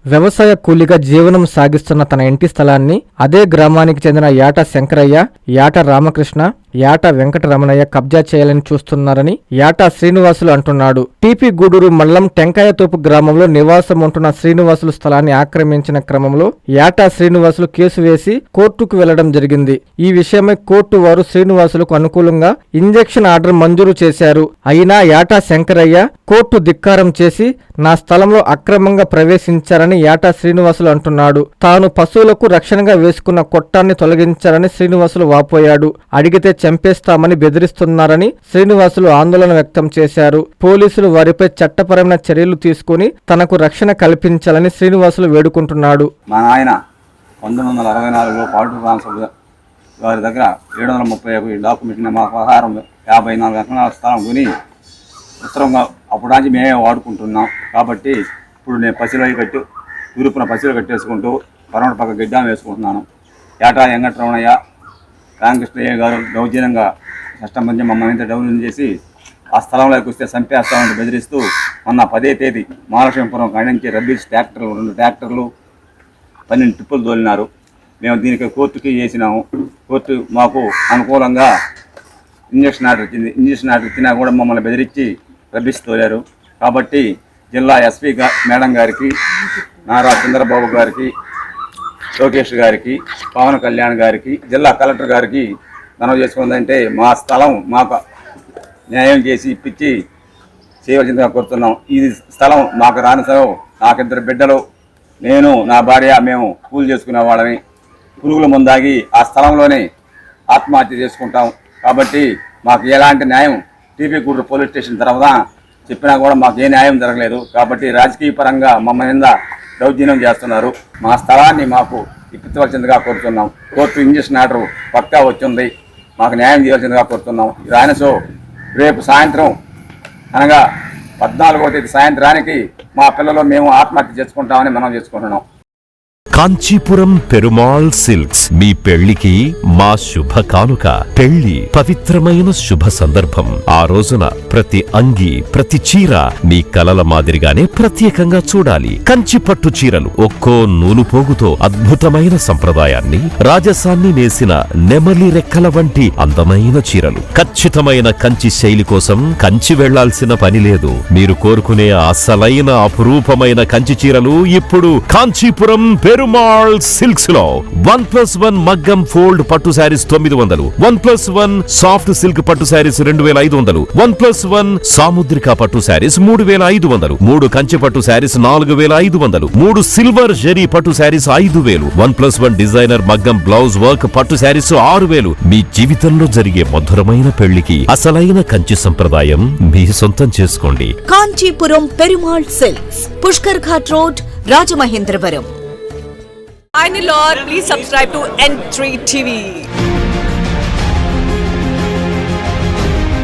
వ్యవసాయ కూలీగా జీవనం సాగిస్తున్న తన ఇంటి స్థలాన్ని అదే గ్రామానికి చెందిన యాట శంకరయ్య, యాట రామకృష్ణ, యాట వెంకటరమణయ్య కబ్జా చేయాలని చూస్తున్నారని యాట శ్రీనివాసులు అంటున్నాడు. టీపీ గూడూరు మండలం టెంకాయతోపు గ్రామంలో నివాసం ఉంటున్న శ్రీనివాసులు స్థలాన్ని ఆక్రమించిన క్రమంలో యాట శ్రీనివాసులు కేసు వేసి కోర్టుకు వెళ్లడం జరిగింది. ఈ విషయమై కోర్టు వారు శ్రీనివాసులకు అనుకూలంగా ఇంజెక్షన్ ఆర్డర్ మంజూరు చేశారు. అయినా యాట శంకరయ్య కోర్టు ధిక్కారం చేసి నా స్థలంలో అక్రమంగా ప్రవేశించారని యాట శ్రీనివాసులు అంటున్నాడు. తాను పశువులకు రక్షణగా వేసుకున్న కొట్టాన్ని తొలగించారని శ్రీనివాసులు వాపోయాడు. అడిగితే చంపేస్తామని బెదిరిస్తున్నారని శ్రీనివాసులు ఆందోళన వ్యక్తం చేశారు. పోలీసులు వారిపై చట్టపరమైన చర్యలు తీసుకుని తనకు రక్షణ కల్పించాలని శ్రీనివాసులు వేడుకుంటున్నాడు. మా నాయన 1964లో పాటు ట్రాన్స్ఫర్ వారి దగ్గర 731 డాక్యుమెంట్ మా ప్రకారం 54 ఎకరాల స్థలం కొని ఉత్తరంగా అప్పుడు నుంచి మేమే వాడుకుంటున్నాం. కాబట్టి ఇప్పుడు నేను పసిలో కట్టి తూర్పున పసిలో కట్టేసుకుంటూ పరమట పక్క గిడ్డాం వేసుకుంటున్నాను. ఏటా వెంకటరమణయ్య, రామకృష్ణయ్య గారు దౌర్జన్యంగా కష్టం మమ్మల్ని ఇంత డౌన్ చేసి ఆ స్థలంలోకి వస్తే చంపేస్తామని బెదిరిస్తూ మొన్న 10వ తేదీ మహాలక్ష్మీపురం కాడించి రబ్బీస్ ట్రాక్టర్లు 2 ట్రాక్టర్లు 12 ట్రిప్పులు తోలినారు. మేము దీనికి కోర్టుకి చేసినాము. కోర్టు మాకు అనుకూలంగా ఇంజక్షన్ ఆర్డర్ ఇచ్చింది. ఇంజక్షన్ ఆర్డర్ ఇచ్చినా కూడా మమ్మల్ని బెదిరించి రబ్బీస్ తోలారు. కాబట్టి జిల్లా ఎస్పీ మేడం గారికి, నారా చంద్రబాబు గారికి, లోకేష్ గారికి, పవన్ కళ్యాణ్ గారికి, జిల్లా కలెక్టర్ గారికి మనవి చేసుకుందంటే మా స్థలం మాకు న్యాయం చేసి ఇప్పించి చేయవలసిందిగా కోరుతున్నాం. ఈ స్థలం మాకు రాని స్థలం. నాకు 2 బిడ్డలు, నేను నా భార్య, మేము కూలి చేసుకునే వాళ్ళని పురుగుల ముందాగి ఆ స్థలంలోనే ఆత్మహత్య చేసుకుంటాం. కాబట్టి మాకు ఎలాంటి న్యాయం టీపీ గూడూరు పోలీస్ స్టేషన్ తర్వాత చెప్పినా కూడా మాకు ఏ న్యాయం జరగలేదు. కాబట్టి రాజకీయ పరంగా మమ్మల్ని మీద దౌర్జన్యం చేస్తున్నారు. మా స్థలాన్ని మాకు ఇప్పించవలసిందిగా కోరుతున్నాం. కోర్టు ఇంజక్షన్ ఆర్డర్ పక్కా వచ్చింది. మాకు న్యాయం చేయవలసిందిగా కోరుతున్నాం. రాయనసో రేపు సాయంత్రం అనగా 14వ తేదీ సాయంత్రానికి మా పిల్లలు మేము ఆత్మహత్య చేసుకుంటామని మనం చేసుకుంటున్నాం. కాంచీపురం పెరుమాళ్ సిల్క్స్ మీ పెళ్లికి మా శుభ కానుక. పెళ్లి పవిత్రమైన శుభ సందర్భం. ఆ రోజున ప్రతి అంగి, ప్రతి చీర మీ కలల మాదిరిగానే ప్రత్యేకంగా చూడాలి. కంచి పట్టు చీరలు ఒక్కో నూలు పోగుతో అద్భుతమైన సంప్రదాయాన్ని, రాజసాన్ని నేసిన నెమలి రెక్కల వంటి అందమైన చీరలు. ఖచ్చితమైన కంచి శైలి కోసం కంచి వెళ్లాల్సిన పని లేదు. మీరు కోరుకునే అసలైన అపురూపమైన కంచి చీరలు ఇప్పుడు కాంచీపురం పెరుమాళ్ సిల్క్స్ లో 1+1 మగ్గం ఫోల్డ్ పట్టు శారీస్ 900, 1+1 సాఫ్ట్ సిల్క్ పట్టు శారీస్ 2500, 1+1 సాముద్రిక పట్టు శారీస్ 3500, 3 కంచి పట్టు శారీస్ 4500, 3 సిల్వర్ జరీ పట్టు శారీస్ 5000, 1+1 డిజైనర్ మగ్గం బ్లౌజ్ వర్క్ పట్టు శారీస్ 6000. మీ జీవితంలో జరిగే మధురమైన పెళ్లికి అసలైన కంచి సంప్రదాయం మీ సొంతం చేసుకోండి. Kanchipuram Perumal silks, Pushkar ghat road, Rajamahendravaram. Please subscribe to N3 TV.